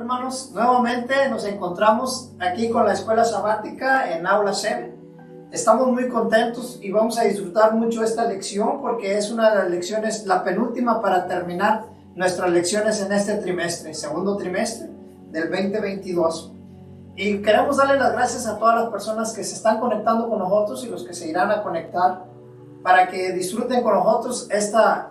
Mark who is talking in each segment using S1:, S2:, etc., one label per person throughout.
S1: hermanos, nuevamente nos encontramos aquí con la escuela sabática en Aula 7. Estamos muy contentos y vamos a disfrutar mucho esta lección porque es una de las lecciones, la penúltima para terminar nuestras lecciones en este trimestre, segundo trimestre del 2022. Y queremos darle las gracias a todas las personas que se están conectando con nosotros y los que se irán a conectar para que disfruten con nosotros esta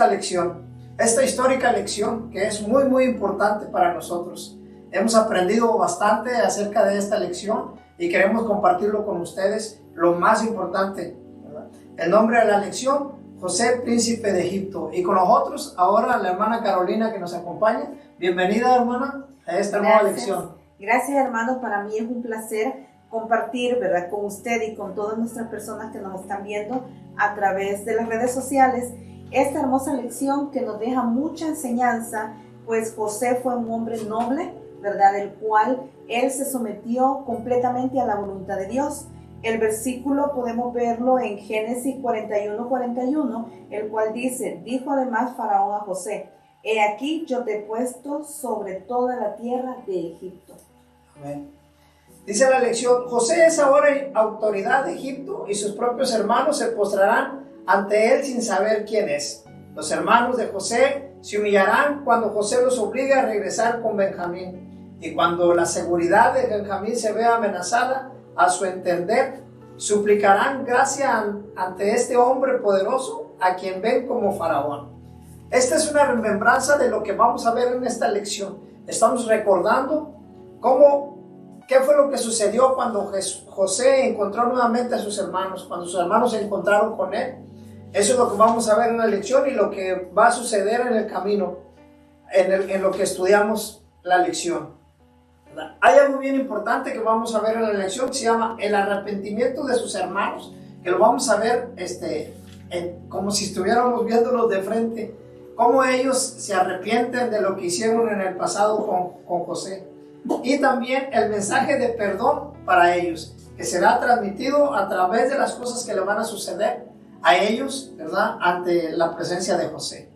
S1: lección, esta histórica lección que es muy, muy importante para nosotros. Hemos aprendido bastante acerca de esta lección y queremos compartirlo con ustedes, lo más importante, ¿verdad? El nombre de la lección, José, príncipe de Egipto. Y con nosotros ahora la hermana Carolina que nos acompaña. Bienvenida, hermana, a esta nueva lección.
S2: Gracias, hermano. Para mí es un placer compartir, ¿verdad?, con usted y con todas nuestras personas que nos están viendo a través de las redes sociales esta hermosa lección que nos deja mucha enseñanza, pues José fue un hombre noble, ¿verdad?, del cual él se sometió completamente a la voluntad de Dios. El versículo podemos verlo en Génesis 41, el cual dice: dijo además Faraón a José: he aquí yo te he puesto sobre toda la tierra de Egipto.
S1: Amén. Dice la lección: José es ahora autoridad de Egipto y sus propios hermanos se postrarán ante él sin saber quién es. Los hermanos de José se humillarán cuando José los obligue a regresar con Benjamín. Y cuando la seguridad de Benjamín se vea amenazada, a su entender, suplicarán gracia ante este hombre poderoso a quien ven como faraón. Esta es una remembranza de lo que vamos a ver en esta lección. Estamos recordando qué fue lo que sucedió cuando José encontró nuevamente a sus hermanos, cuando sus hermanos se encontraron con él. Eso es lo que vamos a ver en la lección y lo que va a suceder en el camino, en lo que estudiamos la lección. Hay algo bien importante que vamos a ver en la lección que se llama el arrepentimiento de sus hermanos, que lo vamos a ver como si estuviéramos viéndolos de frente, cómo ellos se arrepienten de lo que hicieron en el pasado con José. Y también el mensaje de perdón para ellos, que será transmitido a través de las cosas que le van a suceder a ellos, ¿verdad?, ante la presencia de José.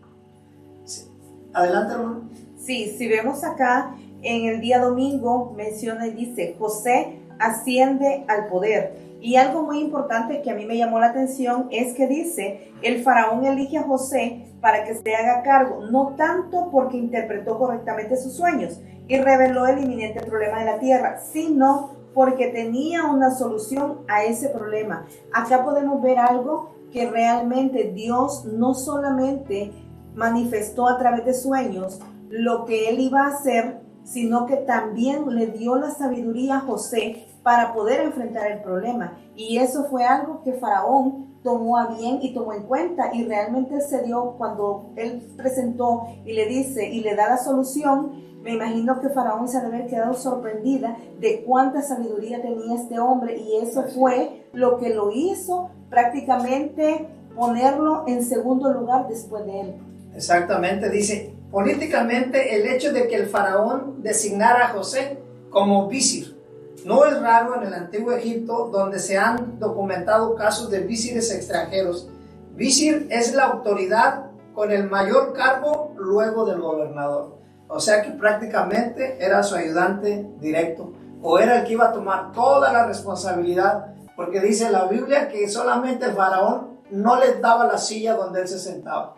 S1: Sí. Adelante, hermano.
S2: Sí, si vemos acá, en el día domingo menciona y dice: José asciende al poder. Y algo muy importante que a mí me llamó la atención es que dice: el faraón elige a José para que se haga cargo, no tanto porque interpretó correctamente sus sueños y reveló el inminente problema de la tierra, sino porque tenía una solución a ese problema. Acá podemos ver algo que realmente Dios no solamente manifestó a través de sueños lo que él iba a hacer, sino que también le dio la sabiduría a José para poder enfrentar el problema. Y eso fue algo que Faraón tomó a bien y tomó en cuenta, y realmente se dio cuando él presentó y le dice y le da la solución. Me imagino que Faraón se ha de haber quedado sorprendida de cuánta sabiduría tenía este hombre, y eso fue lo que lo hizo prácticamente ponerlo en segundo lugar después de él.
S1: Exactamente, dice: políticamente el hecho de que el faraón designara a José como visir no es raro en el antiguo Egipto, donde se han documentado casos de visires extranjeros. Visir es la autoridad con el mayor cargo luego del gobernador. O sea que prácticamente era su ayudante directo, o era el que iba a tomar toda la responsabilidad, porque dice la Biblia que solamente el faraón no le daba la silla donde él se sentaba,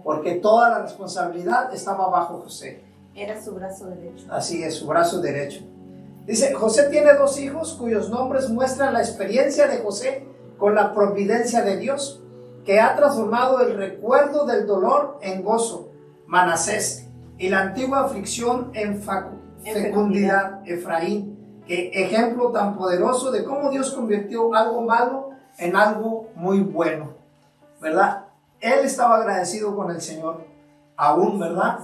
S1: porque toda la responsabilidad estaba bajo José.
S2: Era su brazo derecho.
S1: Así es, su brazo derecho. Dice: José tiene dos hijos cuyos nombres muestran la experiencia de José con la providencia de Dios, que ha transformado el recuerdo del dolor en gozo, Manasés, y la antigua aflicción en fecundidad, Efraín. Que ejemplo tan poderoso de cómo Dios convirtió algo malo en algo muy bueno, ¿verdad? Él estaba agradecido con el Señor aún, ¿verdad?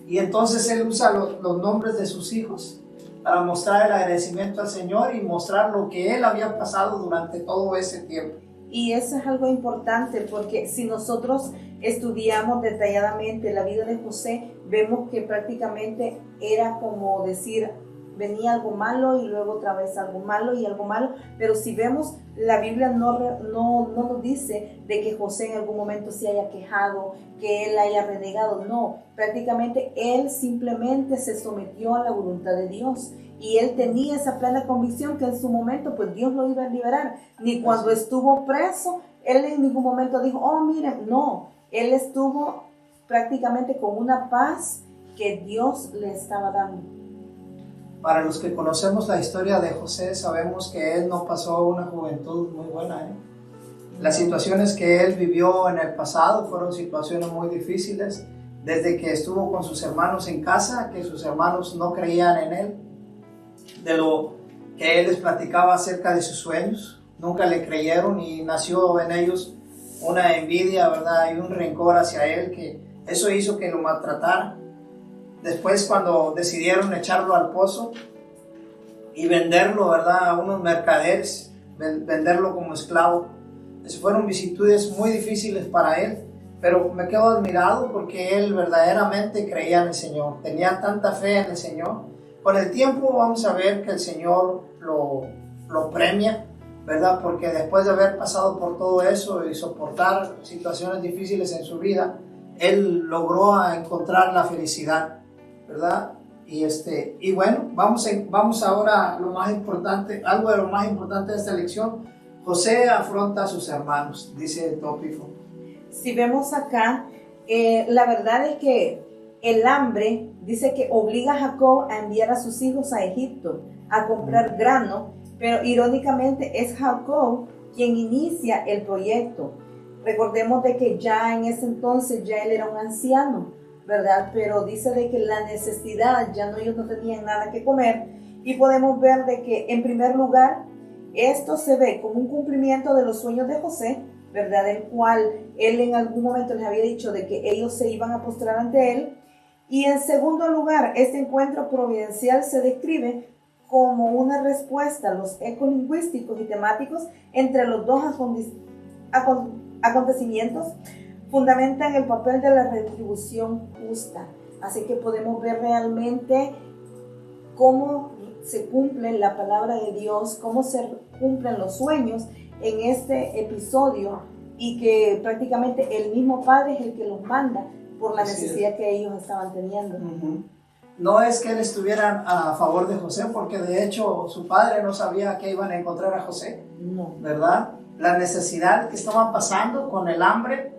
S1: Y entonces él usa los nombres de sus hijos para mostrar el agradecimiento al Señor y mostrar lo que él había pasado durante todo ese tiempo.
S2: Y eso es algo importante, porque si nosotros estudiamos detalladamente la vida de José, vemos que prácticamente era como decir venía algo malo y luego otra vez algo malo y algo malo, pero si vemos, la Biblia no nos dice de que José en algún momento se haya quejado, que él haya renegado, no, prácticamente él simplemente se sometió a la voluntad de Dios. Y él tenía esa plena convicción que en su momento pues Dios lo iba a liberar. Ni cuando estuvo preso, él en ningún momento dijo, oh miren, no. Él estuvo prácticamente con una paz que Dios le estaba dando.
S1: Para los que conocemos la historia de José, sabemos que él no pasó una juventud muy buena. Las situaciones que él vivió en el pasado fueron situaciones muy difíciles. Desde que estuvo con sus hermanos en casa, que sus hermanos no creían en él, de lo que él les platicaba acerca de sus sueños, nunca le creyeron y nació en ellos una envidia, ¿verdad? Y un rencor hacia él, que eso hizo que lo maltrataran. Después, cuando decidieron echarlo al pozo y venderlo, ¿verdad?, a unos mercaderes, venderlo como esclavo, esas fueron vicisitudes muy difíciles para él, pero me quedo admirado porque él verdaderamente creía en el Señor, tenía tanta fe en el Señor. Con el tiempo vamos a ver que el Señor lo premia, ¿verdad? Porque después de haber pasado por todo eso y soportar situaciones difíciles en su vida, él logró encontrar la felicidad, ¿verdad? Y bueno, vamos ahora a lo más importante, algo de lo más importante de esta lección. José afronta a sus hermanos, dice el tópico.
S2: Si vemos acá, la verdad es que el hambre dice que obliga a Jacob a enviar a sus hijos a Egipto a comprar grano, pero irónicamente es Jacob quien inicia el proyecto. Recordemos de que ya en ese entonces ya él era un anciano, ¿verdad? Pero dice de que la necesidad, ellos no tenían nada que comer, y podemos ver de que en primer lugar esto se ve como un cumplimiento de los sueños de José, ¿verdad? El cual él en algún momento les había dicho de que ellos se iban a postrar ante él. Y en segundo lugar, este encuentro providencial se describe como una respuesta a los ecos lingüísticos y temáticos entre los dos acontecimientos, fundamentan el papel de la retribución justa. Así que podemos ver realmente cómo se cumple la palabra de Dios, cómo se cumplen los sueños en este episodio, y que prácticamente el mismo Padre es el que los manda por la necesidad que ellos estaban teniendo.
S1: No es que él estuviera a favor de José, porque de hecho su padre no sabía que iban a encontrar a José, no, ¿verdad? La necesidad que estaban pasando con el hambre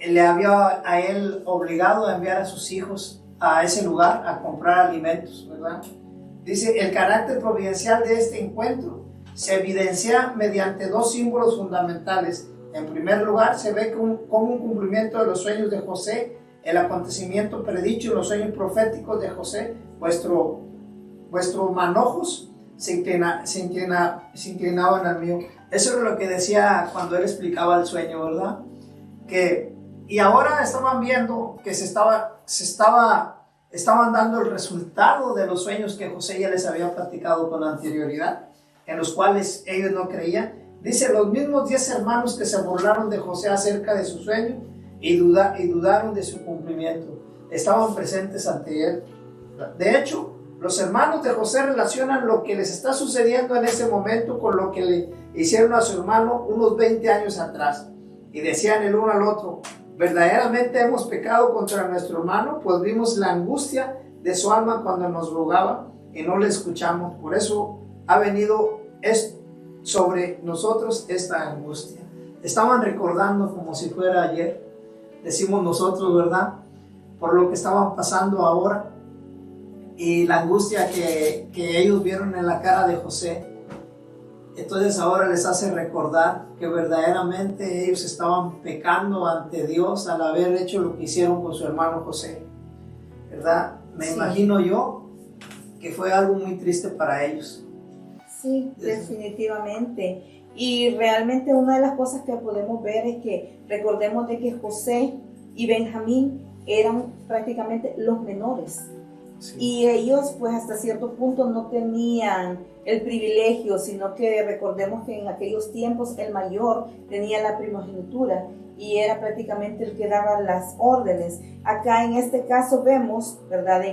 S1: le había a él obligado a enviar a sus hijos a ese lugar a comprar alimentos, ¿verdad? Dice, el carácter providencial de este encuentro se evidencia mediante dos símbolos fundamentales. En primer lugar, se ve como un cumplimiento de los sueños de José, el acontecimiento predicho en los sueños proféticos de José. Vuestros manojos se inclinaban al mío. Eso es lo que decía cuando él explicaba el sueño, ¿verdad? Y ahora estaban viendo que estaban dando el resultado de los sueños que José ya les había platicado con anterioridad, en los cuales ellos no creían. Dice, los mismos 10 hermanos que se burlaron de José acerca de su sueño y dudaron de su cumplimiento, estaban presentes ante él. De hecho, los hermanos de José relacionan lo que les está sucediendo en ese momento con lo que le hicieron a su hermano unos 20 años atrás. Y decían el uno al otro, verdaderamente hemos pecado contra nuestro hermano, pues vimos la angustia de su alma cuando nos rogaba y no le escuchamos. Por eso ha venido sobre nosotros esta angustia. Estaban recordando como si fuera ayer, decimos nosotros, ¿verdad? Por lo que estaban pasando ahora y la angustia que ellos vieron en la cara de José. Entonces ahora les hace recordar que verdaderamente ellos estaban pecando ante Dios al haber hecho lo que hicieron con su hermano José, ¿verdad? Me imagino yo que fue algo muy triste para ellos.
S2: Sí, definitivamente. Y realmente una de las cosas que podemos ver es que recordemos de que José y Benjamín eran prácticamente los menores. Sí. Y ellos pues hasta cierto punto no tenían el privilegio, sino que recordemos que en aquellos tiempos el mayor tenía la primogenitura y era prácticamente el que daba las órdenes. Acá en este caso vemos, ¿verdad?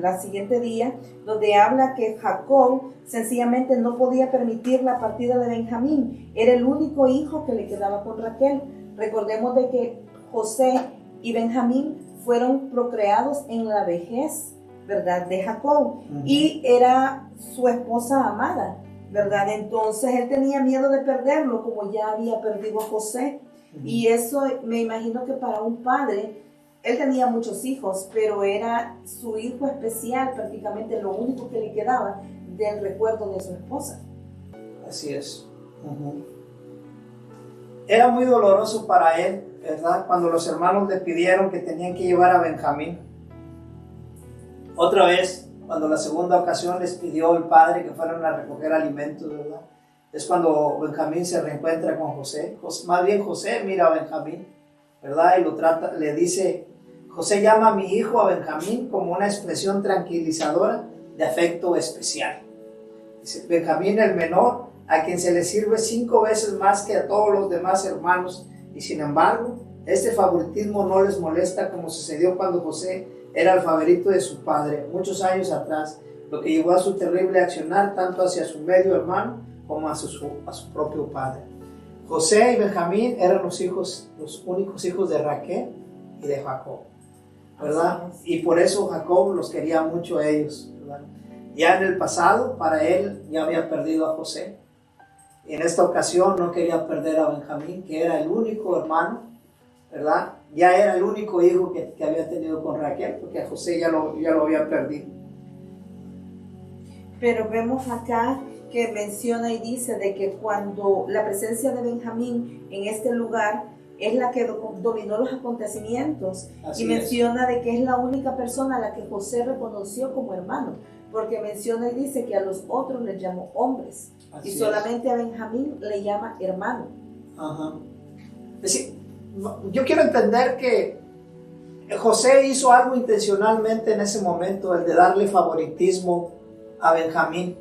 S2: La siguiente día, donde habla que Jacob sencillamente no podía permitir la partida de Benjamín. Era el único hijo que le quedaba con Raquel. Recordemos de que José y Benjamín fueron procreados en la vejez, ¿verdad? De Jacob. Y era su esposa amada, ¿verdad? Entonces él tenía miedo de perderlo, como ya había perdido a José. Y eso me imagino que para un padre, él tenía muchos hijos, pero era su hijo especial, prácticamente lo único que le quedaba del recuerdo de su esposa.
S1: Así es. Era muy doloroso para él, ¿verdad? Cuando los hermanos le pidieron que tenían que llevar a Benjamín. Otra vez, cuando la segunda ocasión les pidió el padre que fueran a recoger alimentos, ¿verdad? Es cuando Benjamín se reencuentra con José. Más bien José mira a Benjamín, ¿verdad? Y lo trata, le dice, José llama a mi hijo a Benjamín como una expresión tranquilizadora de afecto especial. Dice, Benjamín el menor, a quien se le sirve 5 veces más que a todos los demás hermanos, y sin embargo, este favoritismo no les molesta como sucedió cuando José era el favorito de su padre muchos años atrás, lo que llevó a su terrible accionar tanto hacia su medio hermano como a su propio padre. José y Benjamín eran los únicos hijos de Raquel y de Jacob, ¿verdad? Y por eso Jacob los quería mucho a ellos, ¿verdad? Ya en el pasado, para él, ya había perdido a José. Y en esta ocasión no quería perder a Benjamín, que era el único hermano, ¿verdad? Ya era el único hijo que había tenido con Raquel, porque a José ya lo había perdido.
S2: Pero vemos acá que menciona y dice de que cuando la presencia de Benjamín en este lugar es la que dominó los acontecimientos. Así y menciona de que es la única persona a la que José reconoció como hermano, porque menciona y dice que a los otros les llamó hombres. Así y solamente a Benjamín le llama hermano.
S1: Es decir, yo quiero entender que José hizo algo intencionalmente en ese momento, el de darle favoritismo a Benjamín,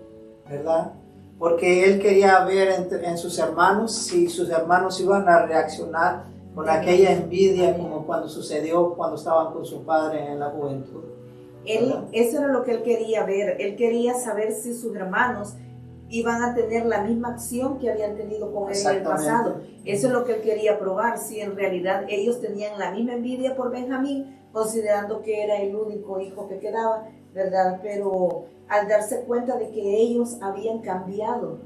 S1: ¿verdad? Porque él quería ver en sus hermanos si sus hermanos iban a reaccionar con aquella envidia como cuando sucedió cuando estaban con su padre en la juventud.
S2: Eso era lo que él quería ver. Él quería saber si sus hermanos iban a tener la misma acción que habían tenido con él en el pasado. Eso es lo que él quería probar, si en realidad ellos tenían la misma envidia por Benjamín, considerando que era el único hijo que quedaba, ¿verdad? Pero al darse cuenta de que ellos habían cambiado,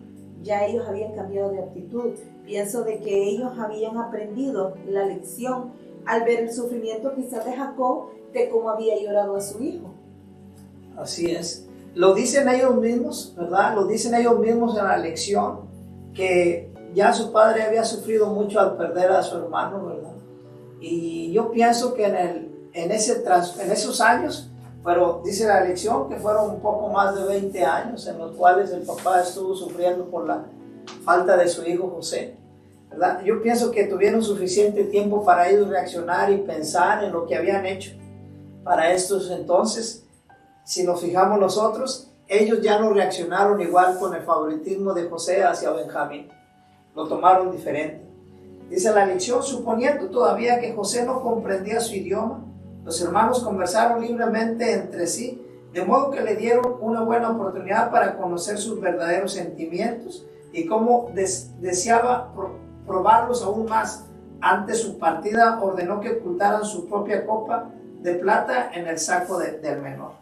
S2: ya ellos habían cambiado de actitud, pienso de que ellos habían aprendido la lección al ver el sufrimiento quizás de Jacob, de cómo había llorado a su hijo.
S1: Así es. Lo dicen ellos mismos, ¿verdad? Lo dicen ellos mismos en la lección, que ya su padre había sufrido mucho al perder a su hermano, ¿verdad? Y yo pienso que en esos años, pero dice la lección que fueron un poco más de 20 años en los cuales el papá estuvo sufriendo por la falta de su hijo José, ¿verdad? Yo pienso que tuvieron suficiente tiempo para ellos reaccionar y pensar en lo que habían hecho. Para estos entonces, si nos fijamos nosotros, ellos ya no reaccionaron igual con el favoritismo de José hacia Benjamín. Lo tomaron diferente. Dice la lección, suponiendo todavía que José no comprendía su idioma, los hermanos conversaron libremente entre sí, de modo que le dieron una buena oportunidad para conocer sus verdaderos sentimientos y cómo deseaba probarlos aún más. Ante su partida ordenó que ocultaran su propia copa de plata en el saco del menor.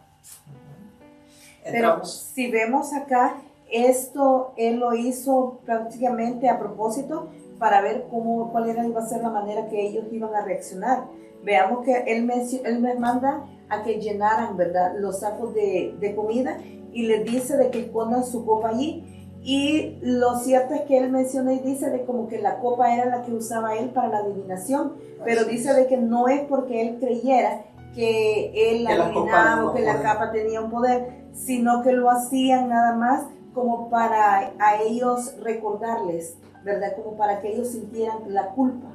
S2: Pero si vemos acá, esto él lo hizo prácticamente a propósito para ver cuál iba a ser la manera que ellos iban a reaccionar. Veamos que él les manda a que llenaran, ¿verdad?, los sacos de comida y les dice de que escondan su copa allí. Y lo cierto es que él menciona y dice de como que la copa era la que usaba él para la adivinación, pero dice de que no es porque él creyera que él adivinaba o que la capa tenía un poder, sino que lo hacían nada más como para a ellos recordarles, ¿verdad? Como para que ellos sintieran la culpa.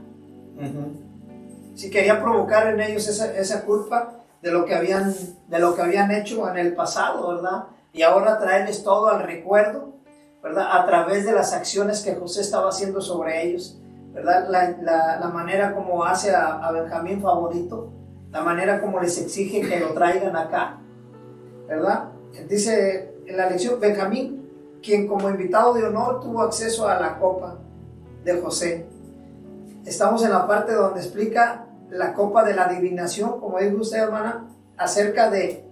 S1: Si quería provocar en ellos esa culpa de lo que habían hecho en el pasado, ¿verdad? Y ahora traerles todo al recuerdo, ¿verdad? A través de las acciones que José estaba haciendo sobre ellos, ¿verdad? La manera como hace a Benjamín favorito, la manera como les exige que lo traigan acá, ¿verdad? Dice en la lección, Benjamín, quien como invitado de honor tuvo acceso a la copa de José. Estamos en la parte donde explica la copa de la adivinación, como dijo usted, hermana, acerca de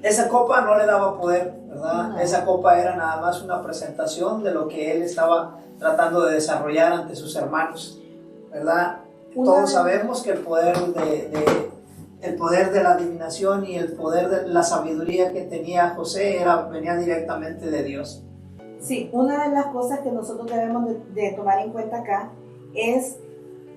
S1: esa copa no le daba poder, ¿verdad? No. Esa copa era nada más una presentación de lo que él estaba tratando de desarrollar ante sus hermanos, ¿verdad? Todos sabemos que el poder de la adivinación y el poder de la sabiduría que tenía José venía directamente de Dios.
S2: Sí, una de las cosas que nosotros debemos de tomar en cuenta acá es,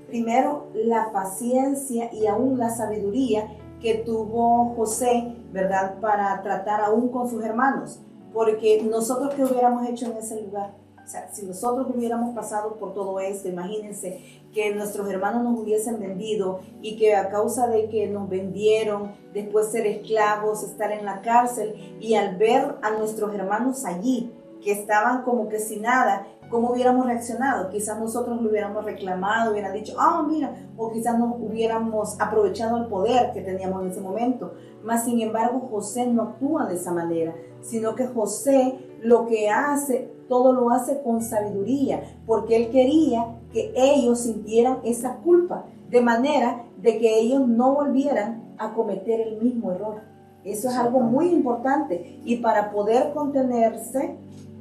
S2: primero, la paciencia y aún la sabiduría que tuvo José, ¿verdad?, para tratar aún con sus hermanos, porque nosotros, ¿qué hubiéramos hecho en ese lugar? O sea, si nosotros hubiéramos pasado por todo esto, imagínense que nuestros hermanos nos hubiesen vendido y que a causa de que nos vendieron, después ser esclavos, estar en la cárcel, y al ver a nuestros hermanos allí, que estaban como que sin nada, ¿cómo hubiéramos reaccionado? Quizás nosotros lo hubiéramos reclamado, hubieran dicho, mira, o quizás no hubiéramos aprovechado el poder que teníamos en ese momento. Mas, sin embargo, José no actúa de esa manera, sino que José lo que hace, todo lo hace con sabiduría, porque él quería que ellos sintieran esa culpa, de manera de que ellos no volvieran a cometer el mismo error. Eso es algo muy importante, y para poder contenerse,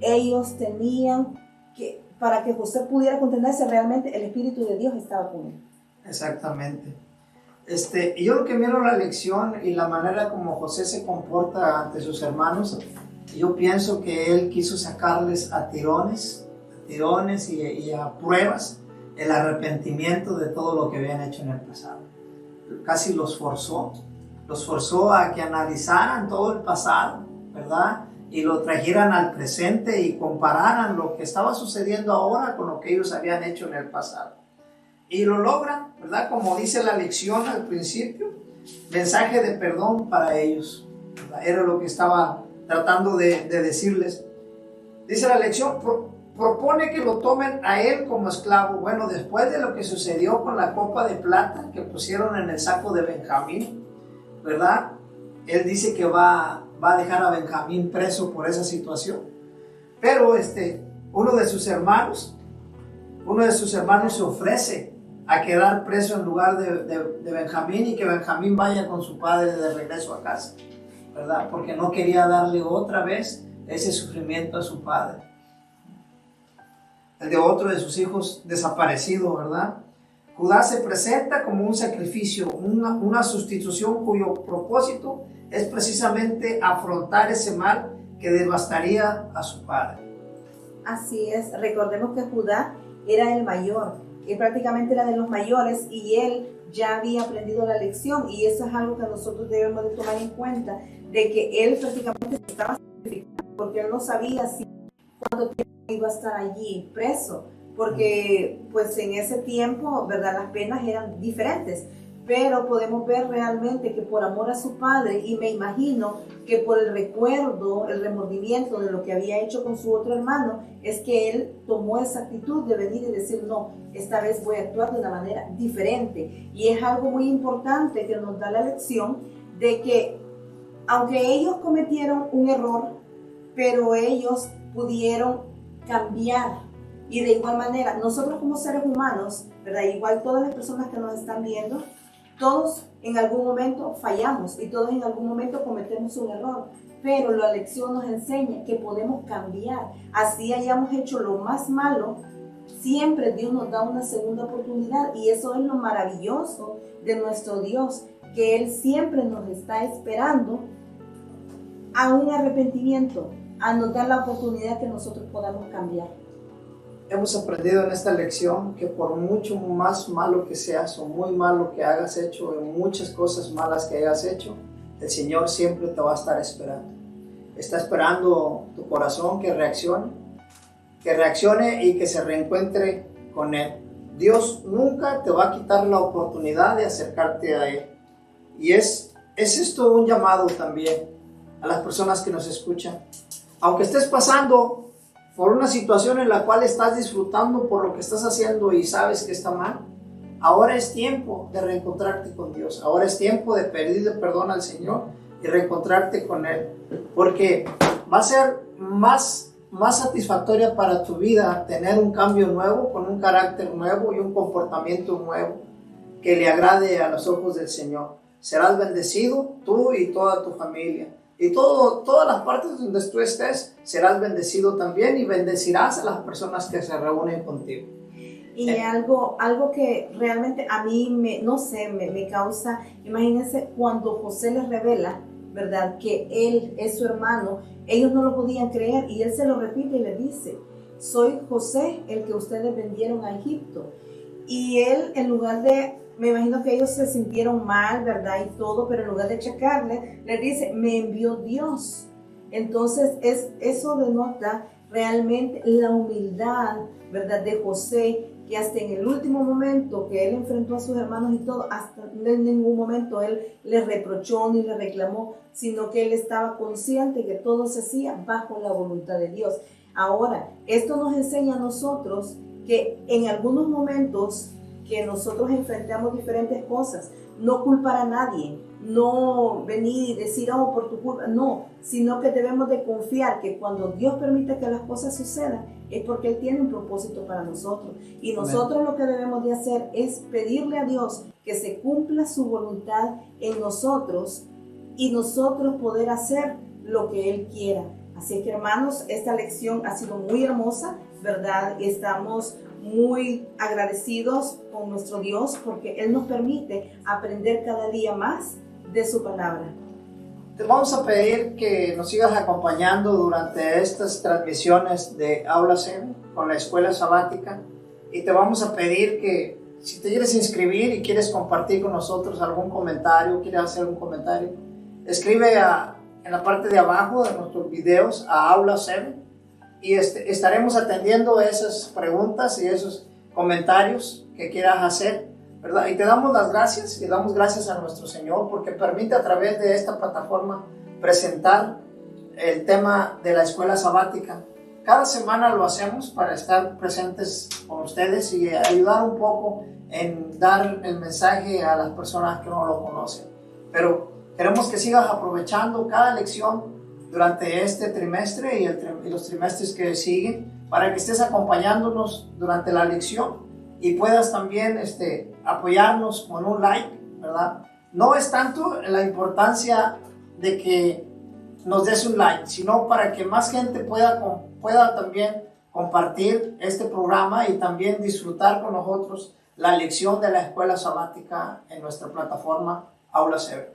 S2: ellos tenían que, para que José pudiera contenerse, realmente el Espíritu de Dios estaba con él.
S1: Exactamente. Y yo lo que miro la lección y la manera como José se comporta ante sus hermanos, yo pienso que él quiso sacarles a tirones y a pruebas el arrepentimiento de todo lo que habían hecho en el pasado. Casi los forzó a que analizaran todo el pasado, ¿verdad? Y lo trajeran al presente y compararan lo que estaba sucediendo ahora con lo que ellos habían hecho en el pasado. Y lo logran, ¿verdad? Como dice la lección al principio, mensaje de perdón para ellos, ¿verdad? Era lo que estaba tratando de decirles. Dice la lección, propone que lo tomen a él como esclavo. Bueno, después de lo que sucedió con la copa de plata que pusieron en el saco de Benjamín, ¿verdad? Él dice que va a dejar a Benjamín preso por esa situación. Pero uno de sus hermanos se ofrece a quedar preso en lugar de Benjamín, y que Benjamín vaya con su padre de regreso a casa, ¿verdad? Porque no quería darle otra vez ese sufrimiento a su padre. El de otro de sus hijos desaparecido, ¿verdad? Judá se presenta como un sacrificio, una sustitución cuyo propósito es precisamente afrontar ese mal que devastaría a su padre.
S2: Así es, recordemos que Judá era el mayor, él prácticamente era de los mayores, y él ya había aprendido la lección, y eso es algo que nosotros debemos de tomar en cuenta, de que él prácticamente se estaba sacrificando, porque él no sabía si cuánto tiempo iba a estar allí preso, porque pues en ese tiempo, ¿verdad?, las penas eran diferentes, pero podemos ver realmente que por amor a su padre, y me imagino que por el recuerdo, el remordimiento de lo que había hecho con su otro hermano, es que él tomó esa actitud de venir y decir, no, esta vez voy a actuar de una manera diferente. Y es algo muy importante que nos da la lección de que aunque ellos cometieron un error, pero ellos pudieron cambiar. Y de igual manera, nosotros como seres humanos, ¿verdad?, igual todas las personas que nos están viendo, todos en algún momento fallamos y todos en algún momento cometemos un error, pero la lección nos enseña que podemos cambiar. Así hayamos hecho lo más malo, siempre Dios nos da una segunda oportunidad, y eso es lo maravilloso de nuestro Dios, que Él siempre nos está esperando a un arrepentimiento, a nos dar la oportunidad que nosotros podamos cambiar.
S1: Hemos aprendido en esta lección que por mucho más malo que seas o muy malo que hayas hecho, en muchas cosas malas que hayas hecho, el Señor siempre te va a estar esperando. Está esperando tu corazón que reaccione y que se reencuentre con Él. Dios nunca te va a quitar la oportunidad de acercarte a Él. Y es esto un llamado también a las personas que nos escuchan. Aunque estés pasando por una situación en la cual estás disfrutando por lo que estás haciendo y sabes que está mal, ahora es tiempo de reencontrarte con Dios. Ahora es tiempo de pedirle perdón al Señor y reencontrarte con Él. Porque va a ser más satisfactoria para tu vida tener un cambio nuevo, con un carácter nuevo y un comportamiento nuevo que le agrade a los ojos del Señor. Serás bendecido tú y toda tu familia. Y todas las partes donde tú estés, serás bendecido también y bendecirás a las personas que se reúnen contigo.
S2: Y algo que realmente a mí me causa, imagínense cuando José les revela, ¿verdad?, que él es su hermano, ellos no lo podían creer y él se lo repite y le dice, soy José, el que ustedes vendieron a Egipto. Y él, en lugar de, me imagino que ellos se sintieron mal, ¿verdad?, y todo, pero en lugar de checarle, le dice, me envió Dios. Entonces, eso denota realmente la humildad, ¿verdad?, de José, que hasta en el último momento que él enfrentó a sus hermanos y todo, hasta en ningún momento él les reprochó ni le reclamó, sino que él estaba consciente que todo se hacía bajo la voluntad de Dios. Ahora, esto nos enseña a nosotros que en algunos momentos que nosotros enfrentamos diferentes cosas, no culpar a nadie, no venir y decir, oh, por tu culpa, no, sino que debemos de confiar que cuando Dios permite que las cosas sucedan, es porque Él tiene un propósito para nosotros. Y nosotros lo que debemos de hacer es pedirle a Dios que se cumpla su voluntad en nosotros y nosotros poder hacer lo que Él quiera. Así es que, hermanos, esta lección ha sido muy hermosa, ¿verdad? Estamos muy agradecidos con nuestro Dios porque Él nos permite aprender cada día más de su palabra.
S1: Te vamos a pedir que nos sigas acompañando durante estas transmisiones de Aula Zen con la Escuela Sabática, y te vamos a pedir que si te quieres inscribir y quieres compartir con nosotros algún comentario, quieres hacer un comentario, escribe en la parte de abajo de nuestros videos a Aula Zen, y estaremos atendiendo esas preguntas y esos comentarios que quieras hacer, ¿verdad? Y te damos las gracias y damos gracias a nuestro Señor porque permite a través de esta plataforma presentar el tema de la Escuela Sabática. Cada semana lo hacemos para estar presentes con ustedes y ayudar un poco en dar el mensaje a las personas que no lo conocen. Pero queremos que sigas aprovechando cada lección durante este trimestre y los trimestres que siguen, para que estés acompañándonos durante la lección y puedas también apoyarnos con un like, ¿verdad? No es tanto la importancia de que nos des un like, sino para que más gente pueda también compartir este programa y también disfrutar con nosotros la lección de la Escuela Sabática en nuestra plataforma Aula Zen.